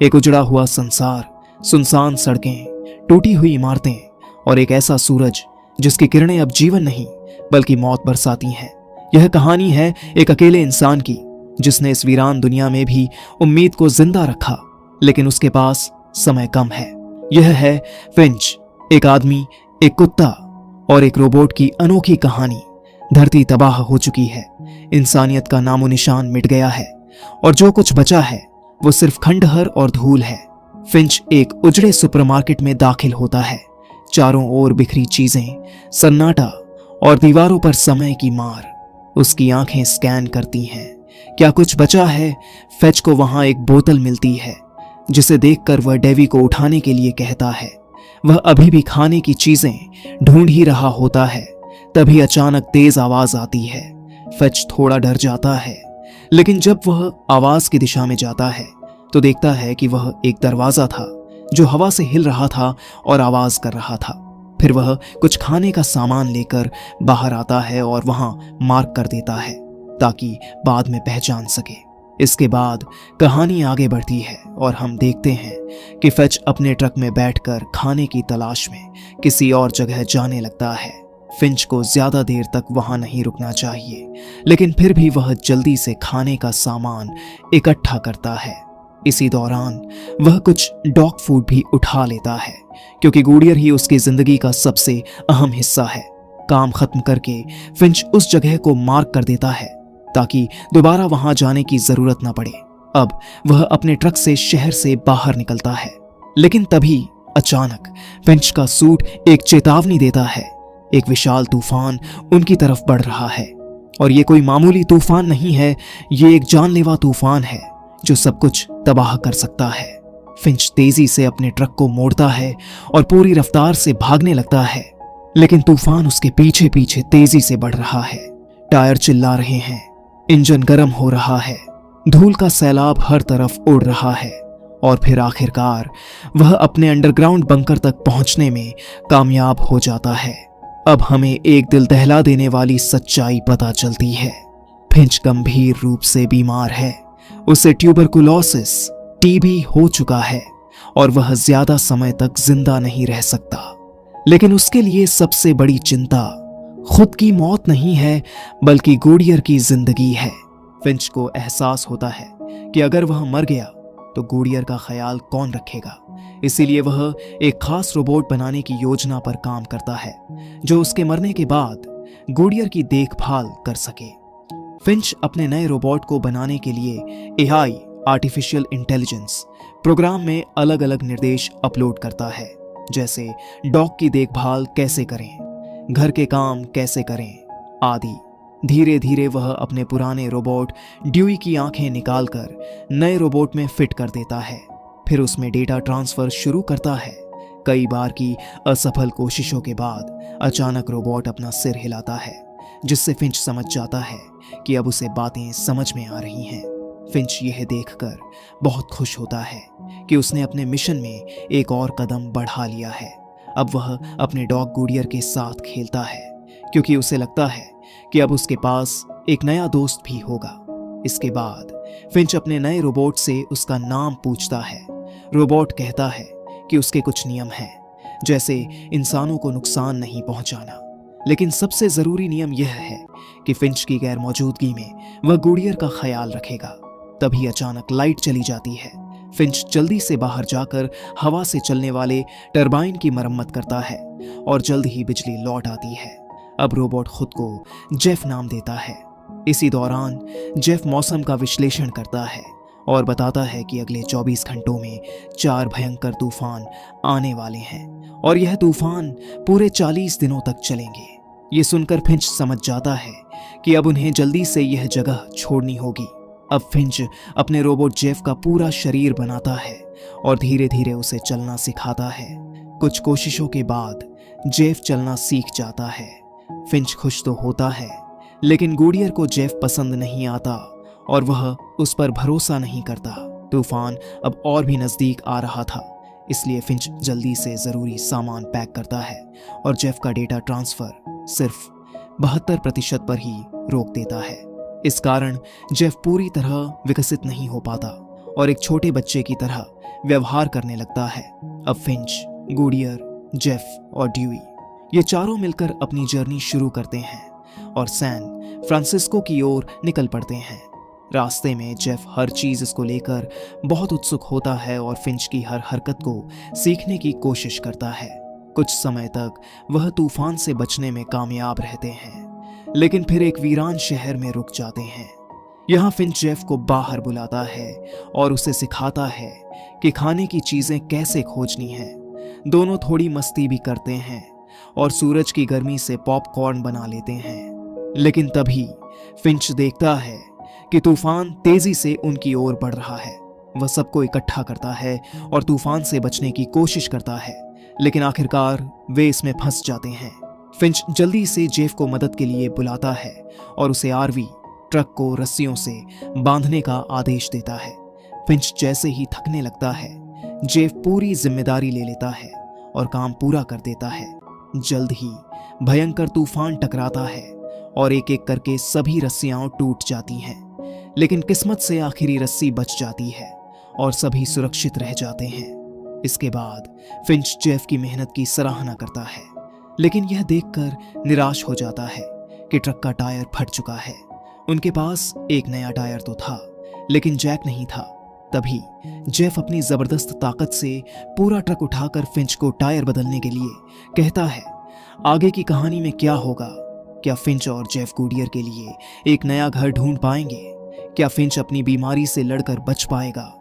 एक उजड़ा हुआ संसार, सुनसान सड़कें, टूटी हुई इमारतें और एक ऐसा सूरज जिसकी किरणें अब जीवन नहीं बल्कि मौत बरसाती हैं। यह कहानी है एक अकेले इंसान की जिसने इस वीरान दुनिया में भी उम्मीद को जिंदा रखा, लेकिन उसके पास समय कम है। यह है फिंच, एक आदमी, एक कुत्ता और एक रोबोट की अनोखी कहानी। धरती तबाह हो चुकी है, इंसानियत का नामो निशान मिट गया है और जो कुछ बचा है वो सिर्फ खंडहर और धूल है। फिंच एक उजड़े सुपरमार्केट में दाखिल होता है। चारों ओर बिखरी चीजें, सन्नाटा और दीवारों पर समय की मार। उसकी आंखें स्कैन करती हैं, क्या कुछ बचा है? फिंच को वहां एक बोतल मिलती है जिसे देखकर वह डेवी को उठाने के लिए कहता है। वह अभी भी खाने की चीजें ढूंढ ही रहा होता है, तभी अचानक तेज आवाज आती है। फिंच थोड़ा डर जाता है, लेकिन जब वह आवाज की दिशा में जाता है तो देखता है कि वह एक दरवाजा था जो हवा से हिल रहा था और आवाज कर रहा था। फिर वह कुछ खाने का सामान लेकर बाहर आता है और वहां मार्क कर देता है ताकि बाद में पहचान सके। इसके बाद कहानी आगे बढ़ती है और हम देखते हैं कि फिंच अपने ट्रक में बैठकर खाने की तलाश में किसी और जगह जाने लगता है। फिंच को ज्यादा देर तक वहां नहीं रुकना चाहिए, लेकिन फिर भी वह जल्दी से खाने का सामान इकट्ठा करता है। इसी दौरान वह कुछ डॉग फूड भी उठा लेता है, क्योंकि गुड़ियर ही उसकी जिंदगी का सबसे अहम हिस्सा है। काम खत्म करके फिंच उस जगह को मार्क कर देता है ताकि दोबारा वहां जाने की जरूरत न पड़े। अब वह अपने ट्रक से शहर से बाहर निकलता है, लेकिन तभी अचानक फिंच का सूट एक चेतावनी देता है। एक विशाल तूफान उनकी तरफ बढ़ रहा है और ये कोई मामूली तूफान नहीं है, ये एक जानलेवा तूफान है जो सब कुछ तबाह कर सकता है। फिंच तेजी से अपने ट्रक को मोड़ता है और पूरी रफ्तार से भागने लगता है, लेकिन तूफान उसके पीछे पीछे तेजी से बढ़ रहा है। टायर चिल्ला रहे हैं, इंजन गर्म हो रहा है, धूल का सैलाब हर तरफ उड़ रहा है और फिर आखिरकार वह अपने अंडरग्राउंड बंकर तक पहुंचने में कामयाब हो जाता है। अब हमें एक दिल दहला देने वाली सच्चाई पता चलती है। फिंच गंभीर रूप से बीमार है, उसे ट्यूबरकुलोसिस टीबी हो चुका है और वह ज्यादा समय तक जिंदा नहीं रह सकता। लेकिन उसके लिए सबसे बड़ी चिंता खुद की मौत नहीं है बल्कि गुड़ियर की जिंदगी है। फिंच को एहसास होता है कि अगर वह मर गया तो गुड़ियर का ख्याल कौन रखेगा। इसीलिए वह एक खास रोबोट बनाने की योजना पर काम करता है जो उसके मरने के बाद गुड़ियर की देखभाल कर सके। फिंच अपने नए रोबोट को बनाने के लिए एआई आर्टिफिशियल इंटेलिजेंस प्रोग्राम में अलग अलग निर्देश अपलोड करता है, जैसे डॉग की देखभाल कैसे करें, घर के काम कैसे करें आदि। धीरे धीरे वह अपने पुराने रोबोट ड्यूई की आंखें निकालकर नए रोबोट में फिट कर देता है। फिर उसमें डेटा ट्रांसफर शुरू करता है। कई बार की असफल कोशिशों के बाद अचानक रोबोट अपना सिर हिलाता है, जिससे फिंच समझ जाता है कि अब उसे बातें समझ में आ रही हैं। फिंच यह देखकर बहुत खुश होता है कि उसने अपने मिशन में एक और कदम बढ़ा लिया है। अब वह अपने डॉग गुड़ियर के साथ खेलता है, क्योंकि उसे लगता है कि अब उसके पास एक नया दोस्त भी होगा। इसके बाद फिंच अपने नए रोबोट से उसका नाम पूछता है। रोबोट कहता है कि उसके कुछ नियम हैं, जैसे इंसानों को नुकसान नहीं पहुंचाना, लेकिन सबसे जरूरी नियम यह है कि फिंच की गैर मौजूदगी में वह गुड़ियर का ख्याल रखेगा। तभी अचानक लाइट चली जाती है। फिंच जल्दी से बाहर जाकर हवा से चलने वाले टरबाइन की मरम्मत करता है और जल्द ही बिजली लौट आती है। अब रोबोट खुद को जेफ नाम देता है। इसी दौरान जेफ मौसम का विश्लेषण करता है और बताता है कि अगले 24 घंटों में 4 भयंकर तूफान आने वाले हैं और यह तूफान पूरे 40 दिनों तक चलेंगे। ये सुनकर फिंच समझ जाता है कि अब उन्हें जल्दी से यह जगह छोड़नी होगी। अब फिंच अपने रोबोट जेफ का पूरा शरीर बनाता है और धीरे धीरे उसे चलना सिखाता है। कुछ कोशिशों के बाद जेफ चलना सीख जाता है। फिंच खुश तो होता है, लेकिन गुड़ियर को जेफ पसंद नहीं आता और वह उस पर भरोसा नहीं करता। तूफान अब और भी नजदीक आ रहा था, इसलिए फिंच जल्दी से जरूरी सामान पैक करता है और जेफ का डेटा ट्रांसफर सिर्फ 72% पर ही रोक देता है। इस कारण जेफ पूरी तरह विकसित नहीं हो पाता और एक छोटे बच्चे की तरह व्यवहार करने लगता है। अब फिंच, गुडियर, जेफ और ड्यूई ये चारों मिलकर अपनी जर्नी शुरू करते हैं और सैन फ्रांसिस्को की ओर निकल पड़ते हैं। रास्ते में जेफ हर चीज इसको लेकर बहुत उत्सुक होता है और फिंच की हर हरकत को सीखने की कोशिश करता है। कुछ समय तक वह तूफान से बचने में कामयाब रहते हैं, लेकिन फिर एक वीरान शहर में रुक जाते हैं। यहाँ फिंच जेफ को बाहर बुलाता है और उसे सिखाता है कि खाने की चीजें कैसे खोजनी है। दोनों थोड़ी मस्ती भी करते हैं और सूरज की गर्मी से पॉपकॉर्न बना लेते हैं। लेकिन तभी फिंच देखता है कि तूफान तेजी से उनकी ओर बढ़ रहा है। वह सबको इकट्ठा करता है और तूफान से बचने की कोशिश करता है, लेकिन आखिरकार वे इसमें फंस जाते हैं। फिंच जल्दी से जेफ को मदद के लिए बुलाता है और उसे आरवी ट्रक को रस्सियों से बांधने का आदेश देता है। फिंच जैसे ही थकने लगता है, जेफ पूरी जिम्मेदारी ले लेता है और काम पूरा कर देता है। जल्द ही भयंकर तूफान टकराता है और एक एक करके सभी रस्सियां टूट जाती हैं, लेकिन किस्मत से आखिरी रस्सी बच जाती है और सभी सुरक्षित रह जाते हैं। इसके बाद फिंच जेफ की मेहनत की सराहना करता है, लेकिन यह देखकर निराश हो जाता है कि ट्रक का टायर फट चुका है। उनके पास एक नया टायर तो था, लेकिन जैक नहीं था। तभी जेफ अपनी जबरदस्त ताकत से पूरा ट्रक उठाकर फिंच को टायर बदलने के लिए कहता है। आगे की कहानी में क्या होगा? क्या फिंच और जेफ गुडियर के लिए एक नया घर ढूंढ पाएंगे? क्या फिंच अपनी बीमारी से लड़कर बच पाएगा?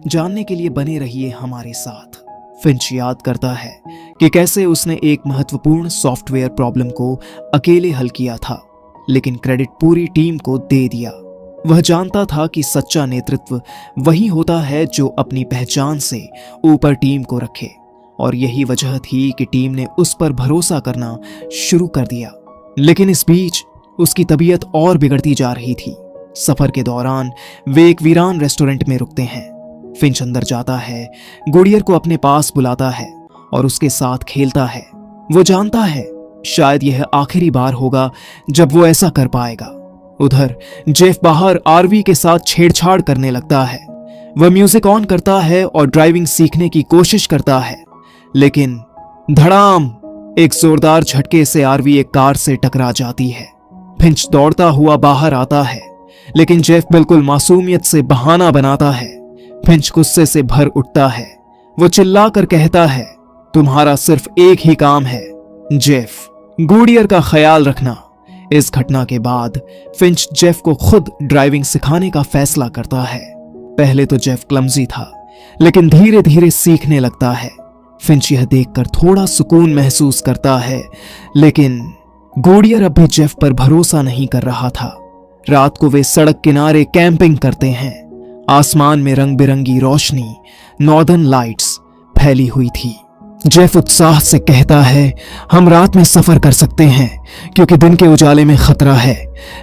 जानने के लिए बने रहिए हमारे साथ। फिंच याद करता है कि कैसे उसने एक महत्वपूर्ण सॉफ्टवेयर प्रॉब्लम को अकेले हल किया था, लेकिन क्रेडिट पूरी टीम को दे दिया। वह जानता था कि सच्चा नेतृत्व वही होता है जो अपनी पहचान से ऊपर टीम को रखे, और यही वजह थी कि टीम ने उस पर भरोसा करना शुरू कर दिया। लेकिन इस बीच उसकी तबीयत और बिगड़ती जा रही थी। सफर के दौरान वे एक वीरान रेस्टोरेंट में रुकते हैं। फिंच अंदर जाता है, गुडियर को अपने पास बुलाता है और उसके साथ खेलता है। वो जानता है शायद यह आखिरी बार होगा जब वो ऐसा कर पाएगा। उधर जेफ बाहर आरवी के साथ छेड़छाड़ करने लगता है। वह म्यूजिक ऑन करता है और ड्राइविंग सीखने की कोशिश करता है, लेकिन धड़ाम, एक जोरदार झटके से आरवी एक कार से टकरा जाती है। फिंच दौड़ता हुआ बाहर आता है, लेकिन जेफ बिल्कुल मासूमियत से बहाना बनाता है। फिंच गुस्से से भर उठता है। वो चिल्लाकर कहता है, तुम्हारा सिर्फ एक ही काम है, जेफ, गुडियर का ख्याल रखना। इस घटना के बाद फिंच जेफ को खुद ड्राइविंग सिखाने का फैसला करता है। पहले तो जेफ क्लमजी था, लेकिन धीरे धीरे सीखने लगता है। फिंच यह देखकर थोड़ा सुकून महसूस करता है, लेकिन गुडियर अब भी जेफ पर भरोसा नहीं कर रहा था। रात को वे सड़क किनारे कैंपिंग करते हैं। आसमान में रंग बिरंगी रोशनी, नॉर्दर्न लाइट्स फैली हुई थी। जेफ उत्साह से कहता है, हम रात में सफर कर सकते हैं क्योंकि दिन के उजाले में खतरा है।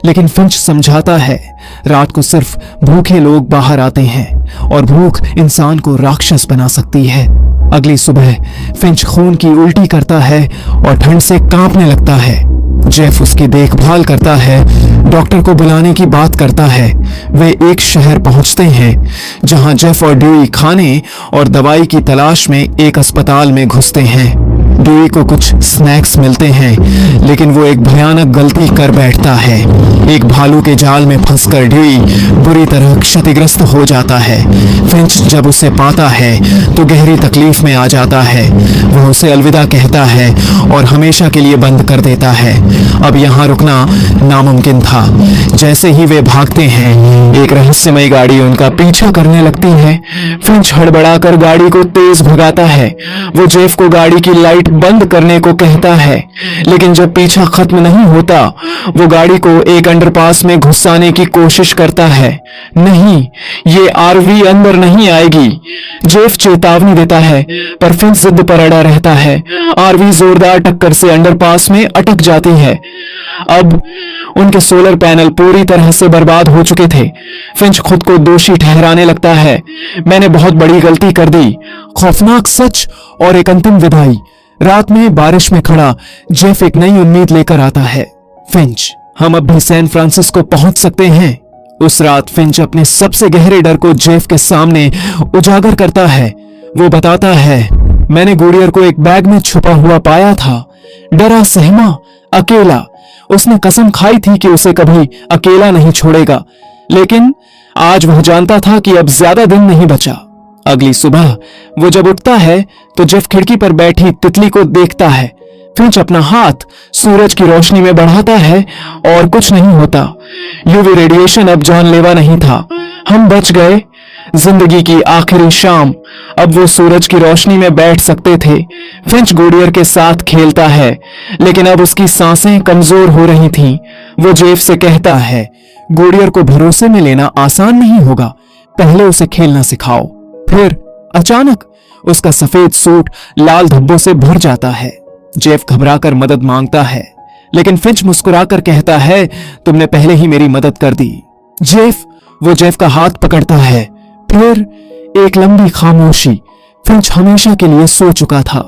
लेकिन फिंच समझाता है, रात को सिर्फ भूखे लोग बाहर आते हैं और भूख इंसान को राक्षस बना सकती है। अगली सुबह फिंच खून की उल्टी करता है और ठंड से कांपने लगता है। जेफ उसकी देखभाल करता है, डॉक्टर को बुलाने की बात करता है। वे एक शहर पहुंचते हैं जहां जेफ और ड्यूई खाने और दवाई की तलाश में एक अस्पताल में घुसते हैं। ड्यूई को कुछ स्नैक्स मिलते हैं, लेकिन वो एक भयानक गलती कर बैठता है। एक भालू के जाल में फंसकर ड्यूई बुरी तरह क्षतिग्रस्त हो जाता है। फिंच जब उसे पाता है तो गहरी तकलीफ में आ जाता है। वह उसे अलविदा कहता है और हमेशा के लिए बंद कर देता है। अब यहाँ रुकना नामुमकिन था। जैसे ही वे भागते हैं, एक रहस्यमयी गाड़ी उनका पीछा करने लगती है। फिंच हड़बड़ाकर गाड़ी को तेज भगाता है। वो जेफ को गाड़ी की लाइट बंद करने को कहता है, लेकिन जब पीछा खत्म नहीं होता, वो गाड़ी को एक अंडरपास में घुसाने की कोशिश करता है। नहीं, ये आरवी अंदर नहीं आएगी। जेफ चेतावनी देता है, पर फिंच जिद पर अड़ा रहता है। आरवी जोरदार टक्कर से अंडरपास में अटक जाती है। अब उनके सोलर पैनल पूरी तरह से बर्बाद हो चुके थे। फिंच खुद को दोषी ठहराने लगता है, मैंने बहुत बड़ी गलती कर दी। खौफनाक सच और एक अंतिम विदाई। रात में बारिश में खड़ा जेफ एक नई उम्मीद लेकर आता है। फिंच, हम अब भी सैन फ्रांसिस्को पहुंच सकते हैं। उस रात फिंच अपने सबसे गहरे डर को जेफ के सामने उजागर करता है। वो बताता है, मैंने गुडियर को एक बैग में छुपा हुआ पाया था, डरा सहमा, अकेला। उसने कसम खाई थी कि उसे कभी अकेला नहीं छोड़ेगा, लेकिन आज वह जानता था कि अब ज्यादा दिन नहीं बचा। अगली सुबह वो जब उठता है तो जेफ खिड़की पर बैठी तितली को देखता है। फिंच अपना हाथ सूरज की रोशनी में बढ़ाता है और कुछ नहीं होता। यूवी रेडिएशन अब जानलेवा नहीं था। हम बच गए। जिंदगी की आखिरी शाम। अब वो सूरज की रोशनी में बैठ सकते थे। फिंच गुडियर के साथ खेलता है, लेकिन अब उसकी सांसें कमजोर हो रही थीं। वो जेफ से कहता है, गुडियर को भरोसे में लेना आसान नहीं होगा, पहले उसे खेलना सिखाओ। फिर अचानक उसका सफेद सूट लाल धब्बों से भर जाता है। जेफ घबराकर मदद मांगता है, लेकिन फिंच मुस्कुराकर कहता है, तुमने पहले ही मेरी मदद कर दी। वो जेफ का हाथ पकड़ता है। फिर एक लंबी खामोशी। फिंच हमेशा के लिए सो चुका था।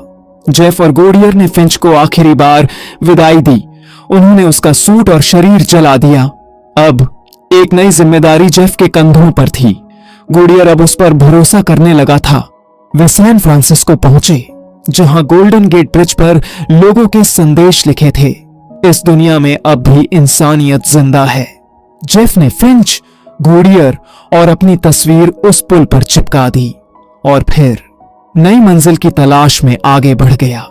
जेफ और गुडियर ने फिंच को आखिरी बार विदाई दी। उन्होंने उसका सूट और शरीर जला दिया। अब एक नई जिम्मेदारी जेफ के कंधों पर थी। गुडियर अब उस पर भरोसा करने लगा था। वे सैन फ्रांसिस्को पहुंचे, जहां गोल्डन गेट ब्रिज पर लोगों के संदेश लिखे थे, इस दुनिया में अब भी इंसानियत जिंदा है। जेफ ने फिंच, गुडियर और अपनी तस्वीर उस पुल पर चिपका दी और फिर नई मंजिल की तलाश में आगे बढ़ गया।